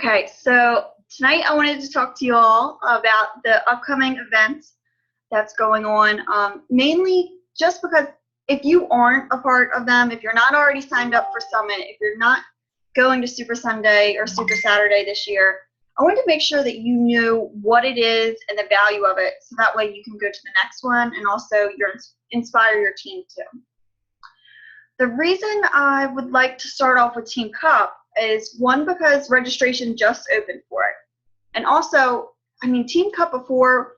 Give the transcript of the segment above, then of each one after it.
Okay, so tonight I wanted to talk to you all about the upcoming events that's going on, mainly just because if you aren't a part of them, if you're not already signed up for Summit, if you're not going to Super Sunday or Super Saturday this year, I wanted to make sure that you knew what it is and the value of it, so that way you can go to the next one and also inspire your team too. The reason I would like to start off with Team Cup is, one, because registration just opened for it. And also, I mean, Team Cup before,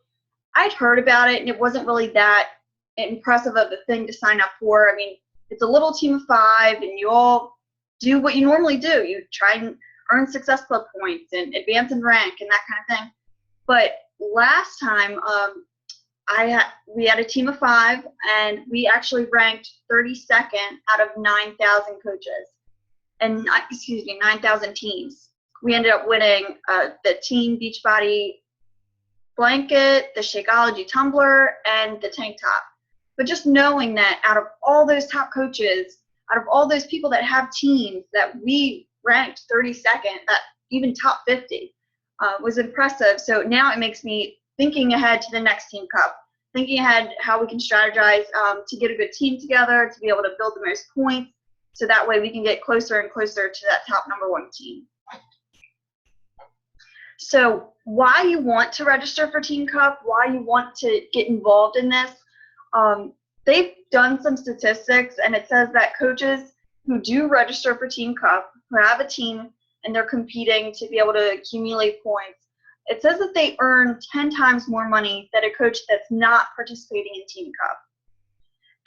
I'd heard about it and it wasn't really that impressive of a thing to sign up for. I mean, it's a little team of 5 and you all do what you normally do. You try and earn Success Club points and advance in rank and that kind of thing. But last time, we had a team of 5 and we actually ranked 32nd out of 9,000 coaches. And 9,000 teams. We ended up winning the Team Beachbody blanket, the Shakeology tumbler, and the tank top. But just knowing that out of all those top coaches, out of all those people that have teams, that we ranked 32nd, that even top 50, was impressive. So now it makes me thinking ahead to the next Team Cup, thinking ahead how we can strategize to get a good team together, to be able to build the most points, so that way we can get closer and closer to that top #1 team. So why you want to register for Team Cup, why you want to get involved in this, they've done some statistics and it says that coaches who do register for Team Cup, who have a team and they're competing to be able to accumulate points, it says that they earn 10 times more money than a coach that's not participating in Team Cup.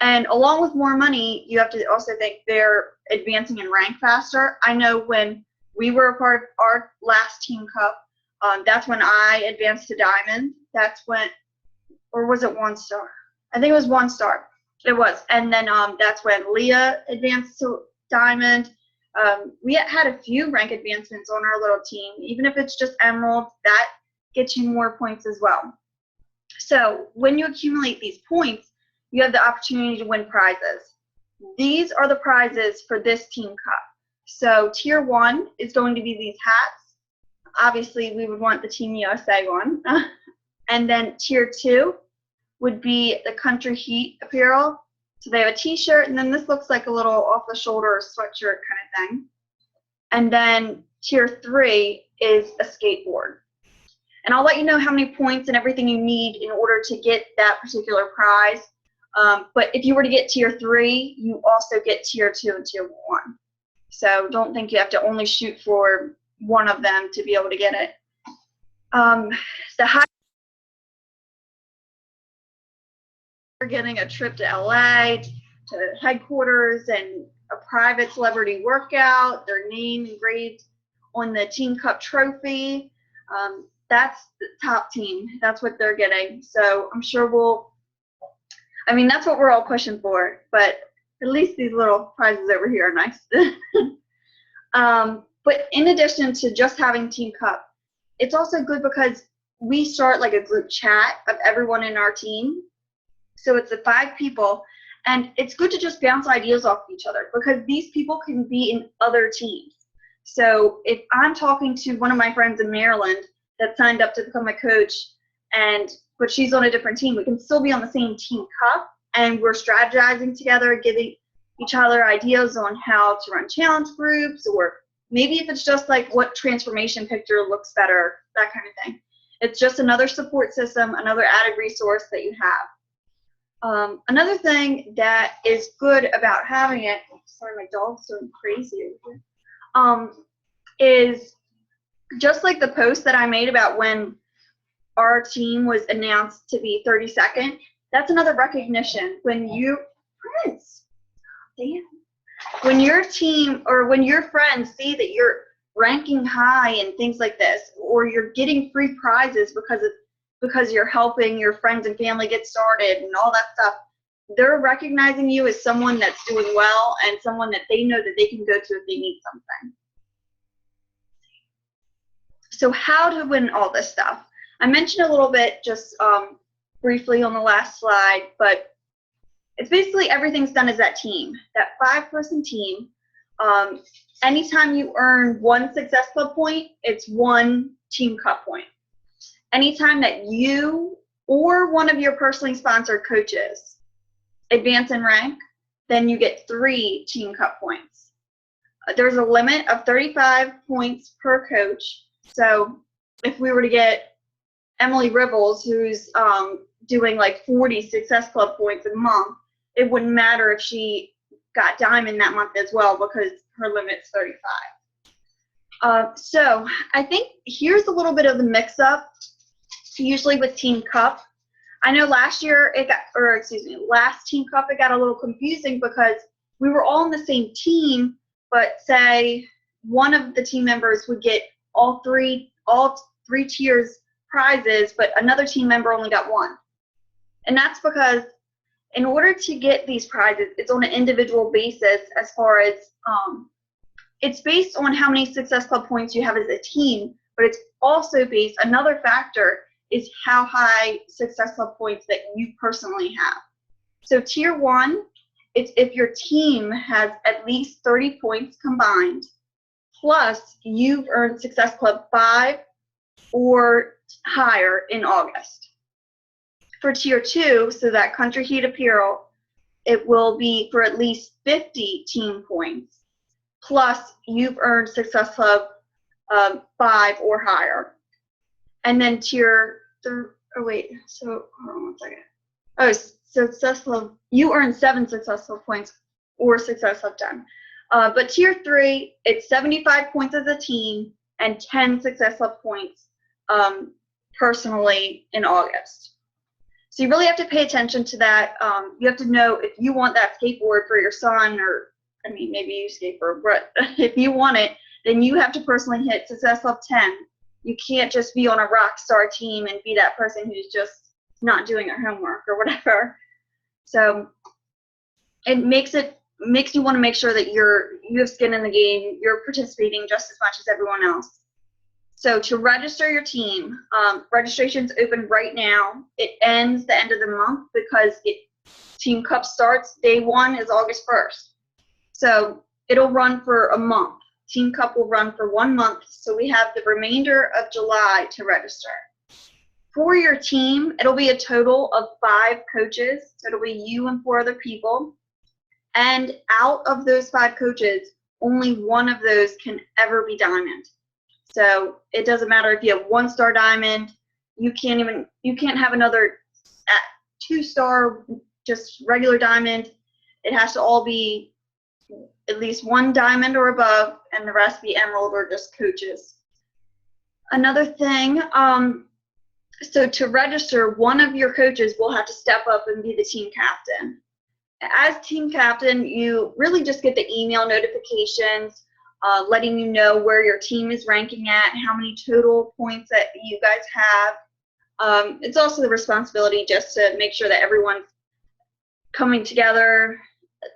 And along with more money, you have to also think they're advancing in rank faster. I know when we were a part of our last Team Cup, that's when I advanced to Diamond. That's when, or was it 1 star? I think it was 1 star. It was. And then that's when Leah advanced to Diamond. We had a few rank advancements on our little team. Even if it's just Emerald, that gets you more points as well. So when you accumulate these points, you have the opportunity to win prizes. These are the prizes for this Team Cup. So Tier 1 is going to be these hats. Obviously, we would want the Team USA one. And then Tier 2 would be the Country Heat apparel. So they have a t-shirt, and then this looks like a little off-the-shoulder sweatshirt kind of thing. And then Tier 3 is a skateboard. And I'll let you know how many points and everything you need in order to get that particular prize. But if you were to get Tier 3, you also get Tier 2 and Tier 1. So don't think you have to only shoot for one of them to be able to get it. The high are getting a trip to LA, to headquarters, and a private celebrity workout, their name engraved on the Team Cup trophy. That's the top team. That's what they're getting. So I'm sure that's what we're all pushing for, but at least these little prizes over here are nice. But in addition to just having Team Cup, it's also good because we start like a group chat of everyone in our team. So it's the 5 people, and it's good to just bounce ideas off each other because these people can be in other teams. So if I'm talking to one of my friends in Maryland that signed up to become a coach, but she's on a different team, we can still be on the same Team Cup, and we're strategizing together, giving each other ideas on how to run challenge groups, or maybe if it's just like what transformation picture looks better, that kind of thing. It's just another support system, another added resource that you have. Another thing that is good about having it, sorry, my dog's going crazy over here, is just like the post that I made about when our team was announced to be 32nd, that's another recognition. When when your team or when your friends see that you're ranking high and things like this, or you're getting free prizes because you're helping your friends and family get started and all that stuff, they're recognizing you as someone that's doing well and someone that they know that they can go to if they need something. So how to win all this stuff? I mentioned a little bit just briefly on the last slide, but it's basically everything's done as that team, that 5-person team Anytime you earn 1 Success Club point, it's 1 Team Cup point. Anytime that you or one of your personally sponsored coaches advance in rank, then you get 3 Team Cup points. There's a limit of 35 points per coach. So if we were to get Emily Ribbles, who's doing like 40 Success Club points a month, it wouldn't matter if she got diamond that month as well because her limit's 35. So I think here's a little bit of the mix-up, usually with Team Cup. I know last Team Cup, it got a little confusing because we were all on the same team, but say one of the team members would get all three tiers prizes, but another team member only got 1. And that's because in order to get these prizes, it's on an individual basis as far as it's based on how many Success Club points you have as a team, but it's also based, another factor is how high Success Club points that you personally have. So tier 1, it's if your team has at least 30 points combined, plus you've earned Success Club 5 or higher in August. For tier 2, so that Country Heat Apparel, it will be for at least 50 team points, plus you've earned Success Club 5 or higher. And then tier 3, hold on one second. Success Club, you earn 7 Success Club points or Success Club 10. But tier 3, it's 75 points as a team and 10 Success Club points personally in August. So you really have to pay attention to that. You have to know if you want that skateboard for your son, or maybe you skateboard, but if you want it, then you have to personally hit Success Club 10. You can't just be on a rock star team and be that person who's just not doing their homework or whatever. So it makes you want to make sure that you have skin in the game, you're participating just as much as everyone else. So to register your team, registration's open right now. It ends the end of the month because Team Cup starts, day 1 is August 1st. So it'll run for a month. Team Cup will run for 1 month, so we have the remainder of July to register. For your team, it'll be a total of 5 coaches, so it'll be you and 4 other people. And out of those 5 coaches, only 1 of those can ever be diamond. So it doesn't matter if you have 1-star diamond, you can't have another 2-star, just regular diamond. It has to all be at least 1 diamond or above, and the rest be emerald or just coaches. Another thing, so to register, one of your coaches will have to step up and be the team captain. As team captain, you really just get the email notifications letting you know where your team is ranking at, how many total points that you guys have. It's also the responsibility just to make sure that everyone's coming together,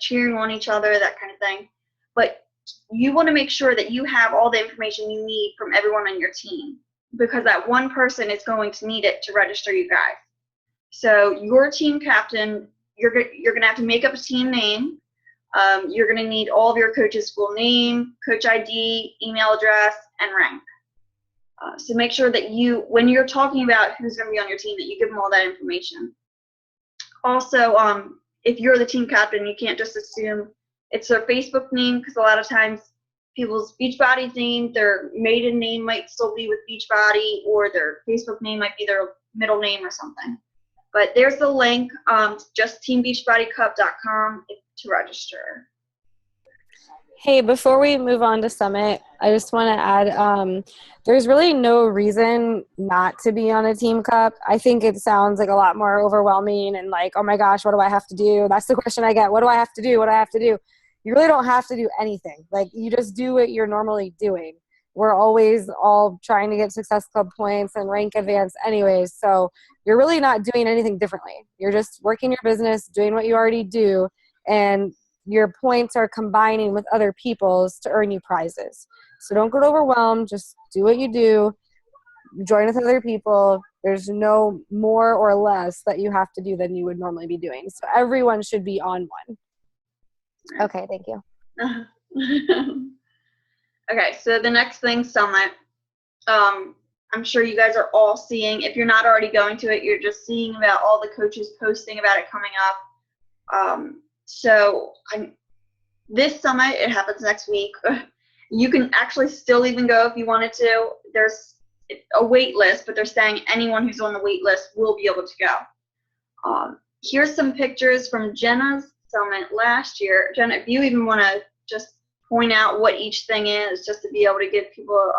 cheering on each other, that kind of thing. But you want to make sure that you have all the information you need from everyone on your team, because that one person is going to need it to register you guys. So your team captain, you're going to have to make up a team name. You're going to need all of your coaches' full name, coach ID, email address, and rank. So make sure that when you're talking about who's going to be on your team, that you give them all that information. Also, if you're the team captain, you can't just assume it's their Facebook name, because a lot of times people's Beachbody's name, their maiden name might still be with Beachbody, or their Facebook name might be their middle name or something. But there's the link, just teambeachbodycup.com to register. Hey, before we move on to Summit, I just want to add, there's really no reason not to be on a Team Cup. I think it sounds like a lot more overwhelming and like, oh my gosh, what do I have to do? That's the question I get. What do I have to do? What do I have to do? You really don't have to do anything. Like, you just do what you're normally doing. We're always all trying to get Success Club points and rank advance anyways. So you're really not doing anything differently. You're just working your business, doing what you already do, and your points are combining with other people's to earn you prizes. So don't get overwhelmed. Just do what you do. Join with other people. There's no more or less that you have to do than you would normally be doing. So everyone should be on one. Okay, thank you. Okay, so the next thing, Summit. I'm sure you guys are all seeing, if you're not already going to it, you're just seeing about all the coaches posting about it coming up. This summit, it happens next week. You can actually still even go if you wanted to. There's a wait list, but they're saying anyone who's on the wait list will be able to go. Here's some pictures from Jenna's summit last year. Jenna, if you even want to just point out what each thing is, just to be able to give people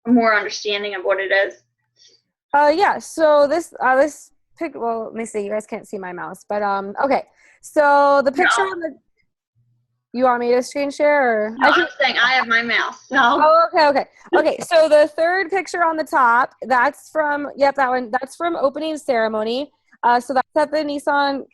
a more understanding of what it is. Yeah, so this pic, well, let me see, you guys can't see my mouse, but okay. So the picture on the, you want me to screen share? Or? No, I'm saying I have my mouse. So. Oh, okay. So the third picture on the top, that's from, that one, that's from opening ceremony. So that's at the Nissan,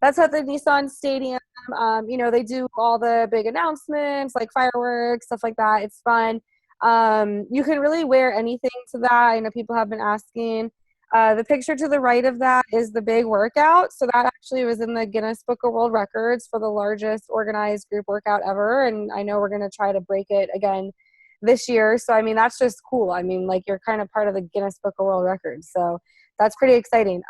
that's at the Nissan Stadium. They do all the big announcements, like fireworks, stuff like that. It's fun. You can really wear anything to that. I know people have been asking. The picture to the right of that is the big workout. So that actually was in the Guinness Book of World Records for the largest organized group workout ever. And I know we're going to try to break it again this year. So, I mean, that's just cool. I mean, like, you're kind of part of the Guinness Book of World Records. So that's pretty exciting.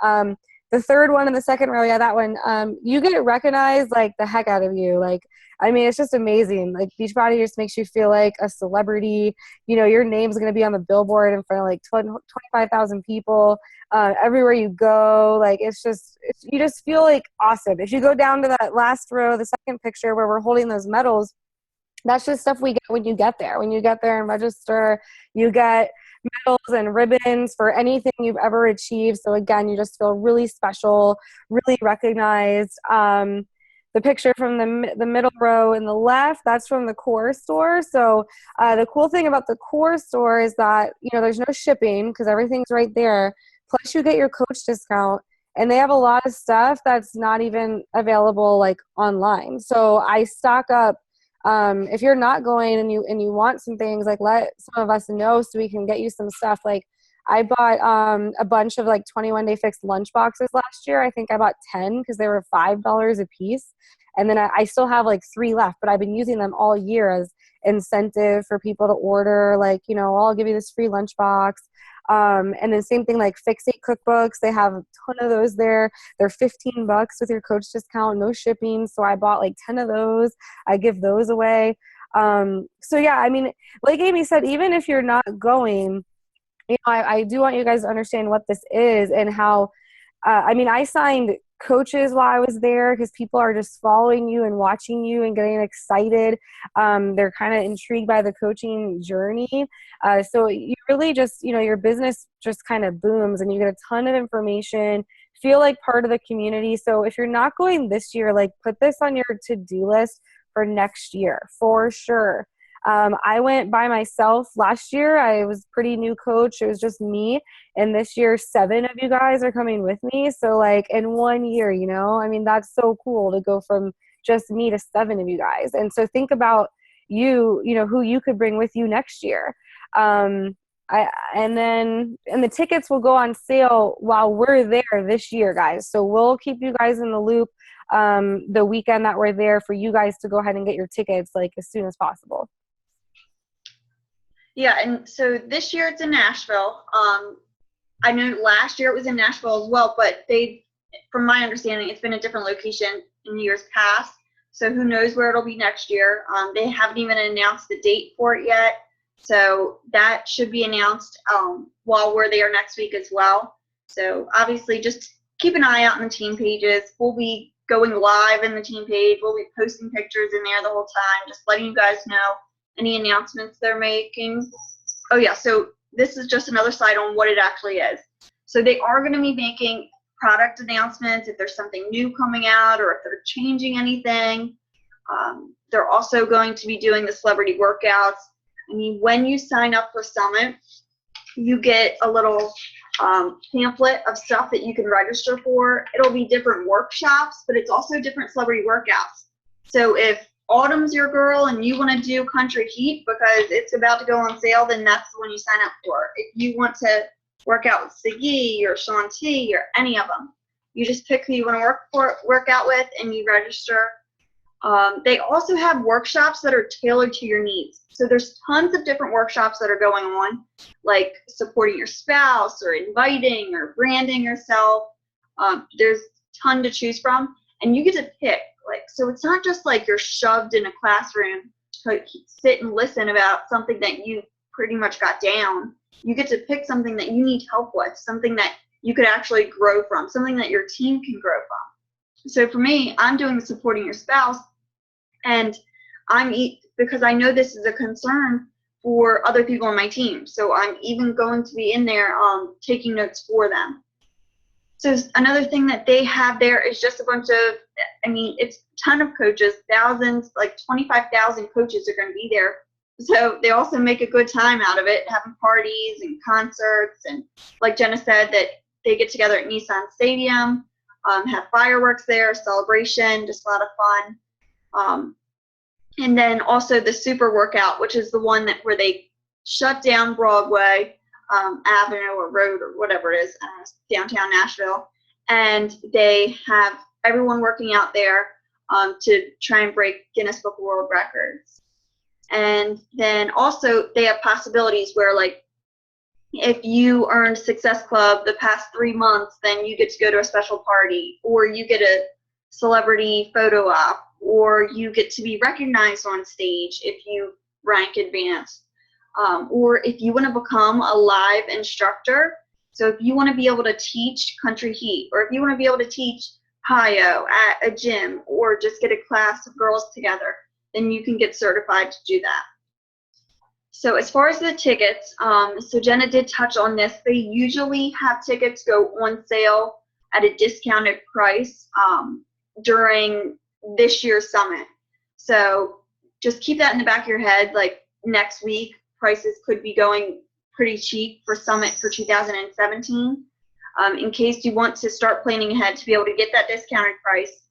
The third one in the second row, yeah, that one, you get recognized like the heck out of you. Like, I mean, it's just amazing. Like, Beachbody just makes you feel like a celebrity. Your name's going to be on the billboard in front of like 25,000 people everywhere you go. Like, you just feel like awesome. If you go down to that last row, the second picture where we're holding those medals, that's just stuff we get when you get there. When you get there and register, you get medals and ribbons for anything you've ever achieved. So again, you just feel really special, really recognized. The picture from the middle row in the left, that's from the Core store. So the cool thing about the Core store is that, there's no shipping because everything's right there. Plus you get your coach discount, and they have a lot of stuff that's not even available like online. So I stock up. If you're not going and you want some things, like, let some of us know so we can get you some stuff. Like, I bought a bunch of like 21 Day Fix lunch boxes last year. I think I bought 10 because they were $5 a piece. And then I still have like 3 left, but I've been using them all year as incentive for people to order. Like, I'll give you this free lunch box. And then same thing, like Fix8 cookbooks. They have a ton of those there. They're $15 with your coach discount, no shipping. So I bought like 10 of those. I give those away. So yeah, I mean, like Amy said, even if you're not going, I do want you guys to understand what this is and how, I signed coaches while I was there because people are just following you and watching you and getting excited. They're kind of intrigued by the coaching journey. So you really just, your business just kind of booms and you get a ton of information, feel like part of the community. So if you're not going this year, like, put this on your to-do list for next year for sure. I went by myself last year. I was pretty new coach. It was just me. And this year, 7 of you guys are coming with me. So like in 1 year, that's so cool to go from just me to 7 of you guys. And so think about who you could bring with you next year. And the tickets will go on sale while we're there this year, guys. So we'll keep you guys in the loop the weekend that we're there for you guys to go ahead and get your tickets like as soon as possible. Yeah, and so this year it's in Nashville. I know last year it was in Nashville as well, but from my understanding, it's been a different location in years past. So who knows where it'll be next year. They haven't even announced the date for it yet. So that should be announced while we're there next week as well. So obviously just keep an eye out on the team pages. We'll be going live in the team page. We'll be posting pictures in there the whole time, just letting you guys know any announcements they're making. Oh yeah, so this is just another slide on what it actually is. So they are going to be making product announcements if there's something new coming out or if they're changing anything. They're also going to be doing the celebrity workouts. I mean, when you sign up for Summit, you get a little pamphlet of stuff that you can register for. It'll be different workshops, but it's also different celebrity workouts. So if Autumn's your girl and you want to do Country Heat because it's about to go on sale, then that's the one you sign up for. If you want to work out with Siggy or Shaun T or any of them, you just pick who you want to work out with and you register. They also have workshops that are tailored to your needs. So there's tons of different workshops that are going on, like supporting your spouse or inviting or branding yourself. There's a ton to choose from, and you get to pick. So it's not just like you're shoved in a classroom to sit and listen about something that you pretty much got down. You get to pick something that you need help with, something that you could actually grow from, something that your team can grow from. So for me, I'm doing the supporting your spouse, and because I know this is a concern for other people on my team. So I'm even going to be in there taking notes for them. So another thing that they have there is just a bunch of, it's a ton of coaches, thousands, like 25,000 coaches are going to be there. So they also make a good time out of it, having parties and concerts. And like Jenna said, that they get together at Nissan Stadium, have fireworks there, celebration, just a lot of fun. And then also the Super Workout, which is the one where they shut down Broadway Avenue or Road or whatever it is, downtown Nashville, and they have everyone working out there to try and break Guinness Book of World Records. And then also they have possibilities where, like, if you earned Success Club the past 3 months, then you get to go to a special party, or you get a celebrity photo op, or you get to be recognized on stage if you rank advanced. Or if you want to become a live instructor, so if you want to be able to teach Country Heat, or if you want to be able to teach PiYo at a gym, or just get a class of girls together, then you can get certified to do that. So as far as the tickets, so Jenna did touch on this. They usually have tickets go on sale at a discounted price during this year's summit. So just keep that in the back of your head. Like next week, prices could be going pretty cheap for Summit for 2017. In case you want to start planning ahead to be able to get that discounted price,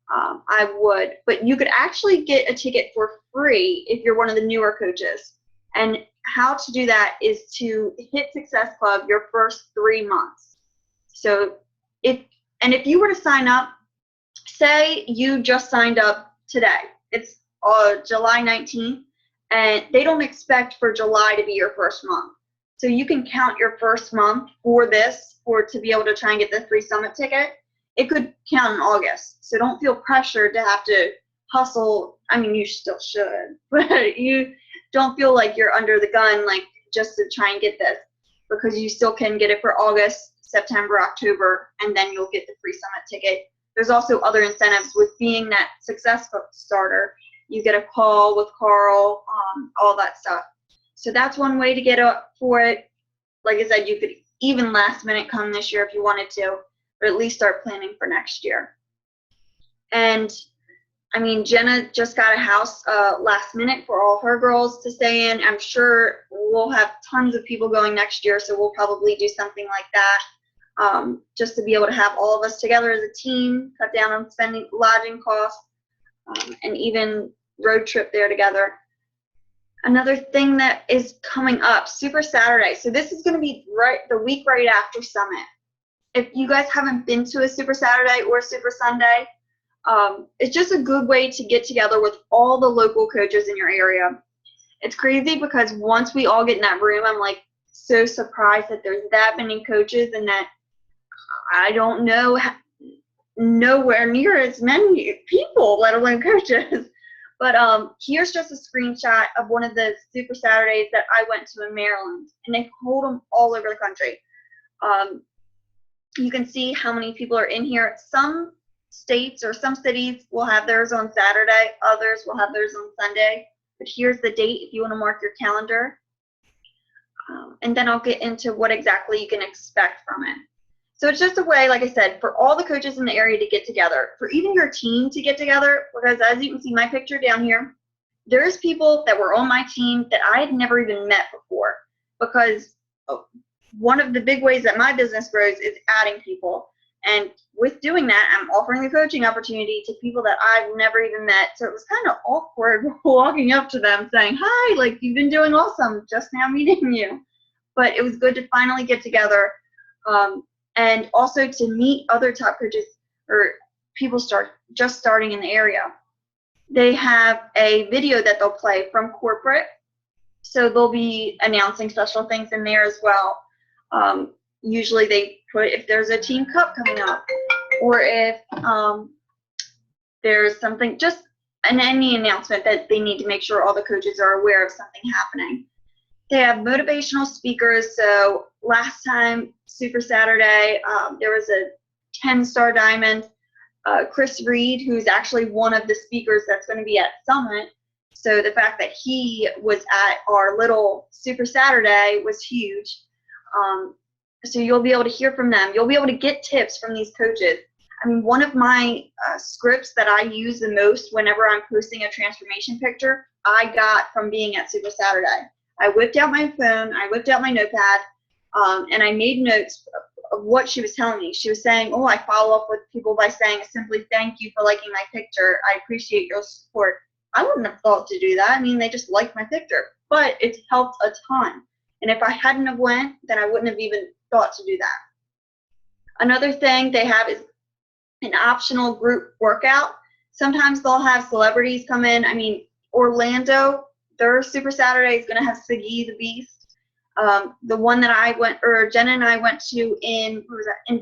I would. But you could actually get a ticket for free if you're one of the newer coaches. And how to do that is to hit Success Club your first 3 months. So if you were to sign up, say you just signed up today, it's July 19th, and they don't expect for July to be your first month. So you can count your first month for this, or to be able to try and get the free summit ticket. It could count in August. So don't feel pressured to have to hustle. You still should, but you don't feel like you're under the gun, like just to try and get this, because you still can get it for August, September, October, and then you'll get the free summit ticket. There's also other incentives with being that Success starter. You get a call with Carl, all that stuff. So that's one way to get up for it. Like I said, you could even last minute come this year if you wanted to, or at least start planning for next year. And Jenna just got a house last minute for all her girls to stay in. I'm sure we'll have tons of people going next year, so we'll probably do something like that, just to be able to have all of us together as a team, cut down on spending lodging costs, and even road trip there together. Another thing that is coming up, Super Saturday. So this is going to be the week right after Summit. If you guys haven't been to a Super Saturday or Super Sunday, it's just a good way to get together with all the local coaches in your area. It's crazy because once we all get in that room, I'm like so surprised that there's that many coaches and that I don't know nowhere near as many people, let alone coaches. But here's just a screenshot of one of the Super Saturdays that I went to in Maryland, and they hold them all over the country. You can see how many people are in here. Some states or some cities will have theirs on Saturday, others will have theirs on Sunday. But here's the date if you want to mark your calendar. And then I'll get into what exactly you can expect from it. So it's just a way, like I said, for all the coaches in the area to get together, for even your team to get together, because as you can see my picture down here, there's people that were on my team that I had never even met before, because one of the big ways that my business grows is adding people. And with doing that, I'm offering a coaching opportunity to people that I've never even met. So it was kind of awkward walking up to them saying, hi, like, you've been doing awesome, just now meeting you. But it was good to finally get together. And also to meet other top coaches or people just starting in the area. they have a video that they'll play from corporate. So they'll be announcing special things in there as well. Usually they put if there's a team cup coming up, or if there's something, just any announcement that they need to make sure all the coaches are aware of something happening. They have motivational speakers. So last time, Super Saturday, there was a 10-star diamond. Chris Reed, who's actually one of the speakers that's going to be at Summit. So the fact that he was at our little Super Saturday was huge. So you'll be able to hear from them. You'll be able to get tips from these coaches. I mean, one of my scripts that I use the most whenever I'm posting a transformation picture, I got from being at Super Saturday. I whipped out my phone, I whipped out my notepad, and I made notes of what she was telling me. She was saying, I follow up with people by saying simply thank you for liking my picture. I appreciate your support. I wouldn't have thought to do that. I mean, they just liked my picture, but it's helped a ton. And if I hadn't have went, then I wouldn't have even thought to do that. Another thing they have is an optional group workout. Sometimes they'll have celebrities come in. I mean, Orlando, their Super Saturday is going to have Siggy the Beast. The one that Jenna and I went to in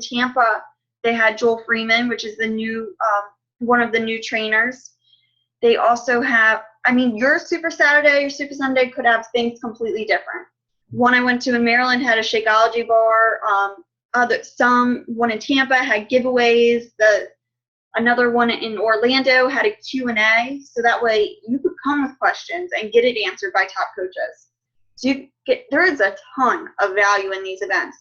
Tampa, they had Joel Freeman, which is the new one of the new trainers. They also have, your Super Saturday, your Super Sunday could have things completely different. One I went to in Maryland had a Shakeology bar. One in Tampa had giveaways. Another one in Orlando had a Q&A, so that way you could come with questions and get it answered by top coaches. So there is a ton of value in these events.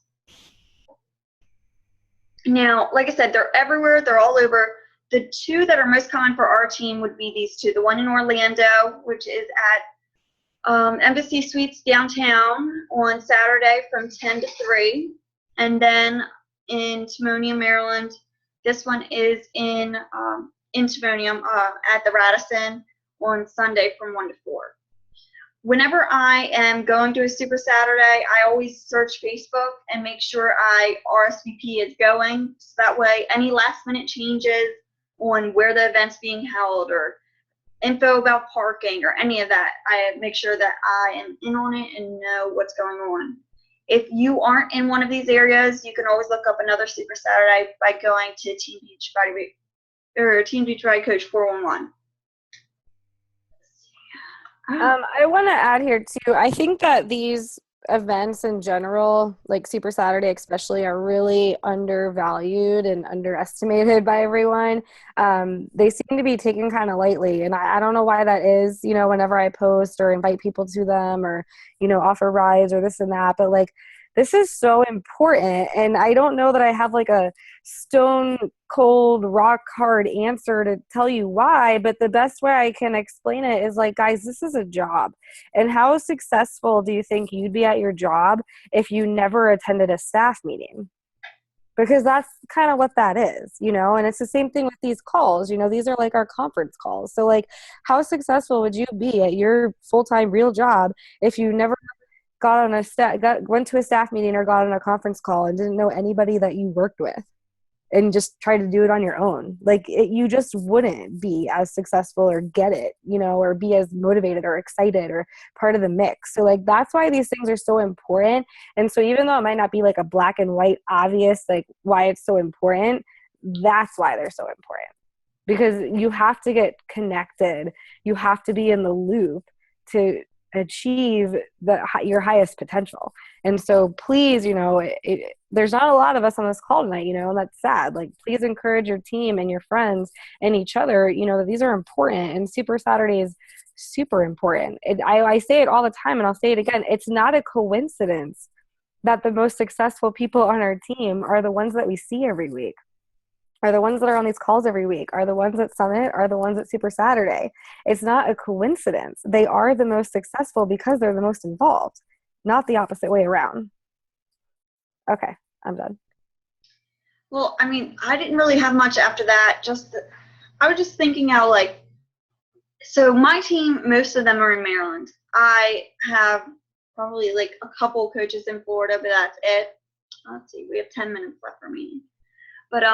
Now, like I said, they're everywhere. They're all over. The two that are most common for our team would be these two. The one in Orlando, which is at Embassy Suites downtown on Saturday from 10 to 3. And then in Timonium, Maryland, this one is in Timonium at the Radisson on Sunday from 1 to 4. Whenever I am going to a Super Saturday, I always search Facebook and make sure I RSVP is going. So that way, any last minute changes on where the event's being held or info about parking or any of that, I make sure that I am in on it and know what's going on. If you aren't in one of these areas, you can always look up another Super Saturday by going to Team Beachbody Coach 411. I want to add here too. I think that these events in general, like Super Saturday especially, are really undervalued and underestimated by everyone. They seem to be taken kind of lightly, and I don't know why that is. Whenever I post or invite people to them, or offer rides or this and that, but like, this is so important, and I don't know that I have like a stone cold rock hard answer to tell you why, but the best way I can explain it is like, guys, this is a job. And how successful do you think you'd be at your job if you never attended a staff meeting? Because that's kind of what that is, and it's the same thing with these calls. These are like our conference calls. So like, how successful would you be at your full-time real job if you never went to a staff meeting or got on a conference call and didn't know anybody that you worked with and just tried to do it on your own? Like, you just wouldn't be as successful or get it, or be as motivated or excited or part of the mix. So like, that's why these things are so important. And so even though it might not be like a black and white obvious, like why it's so important, that's why they're so important, because you have to get connected. You have to be in the loop to achieve your highest potential. And so please, there's not a lot of us on this call tonight, and that's sad. Like, please encourage your team and your friends and each other, that these are important, and Super Saturday is super important. I say it all the time, and I'll say it again. It's not a coincidence that the most successful people on our team are the ones that we see every week, are the ones that are on these calls every week, are the ones at Summit, are the ones at Super Saturday. It's not a coincidence. They are the most successful because they're the most involved, not the opposite way around. Okay, I'm done. Well, I didn't really have much after that. I was just thinking how, like, so my team, most of them are in Maryland. I have probably like a couple coaches in Florida, but that's it. Let's see, we have 10 minutes left remaining. But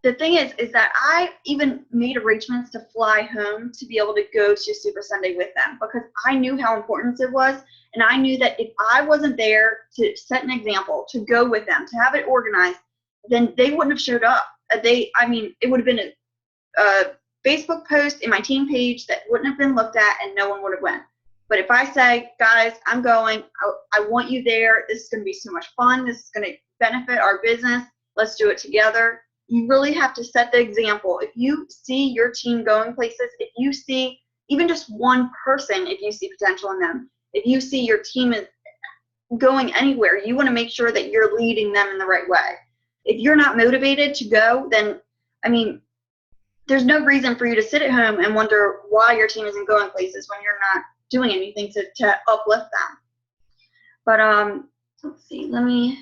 the thing is that I even made arrangements to fly home to be able to go to Super Sunday with them because I knew how important it was. And I knew that if I wasn't there to set an example, to go with them, to have it organized, then they wouldn't have showed up. It would have been a Facebook post in my team page that wouldn't have been looked at and no one would have went. But if I say, guys, I'm going, I want you there. This is going to be so much fun. This is going to benefit our business. Let's do it together. You really have to set the example. If you see your team going places, if you see even just one person, if you see potential in them, if you see your team is going anywhere, you want to make sure that you're leading them in the right way. If you're not motivated to go, then, there's no reason for you to sit at home and wonder why your team isn't going places when you're not doing anything to uplift them. But let's see, let me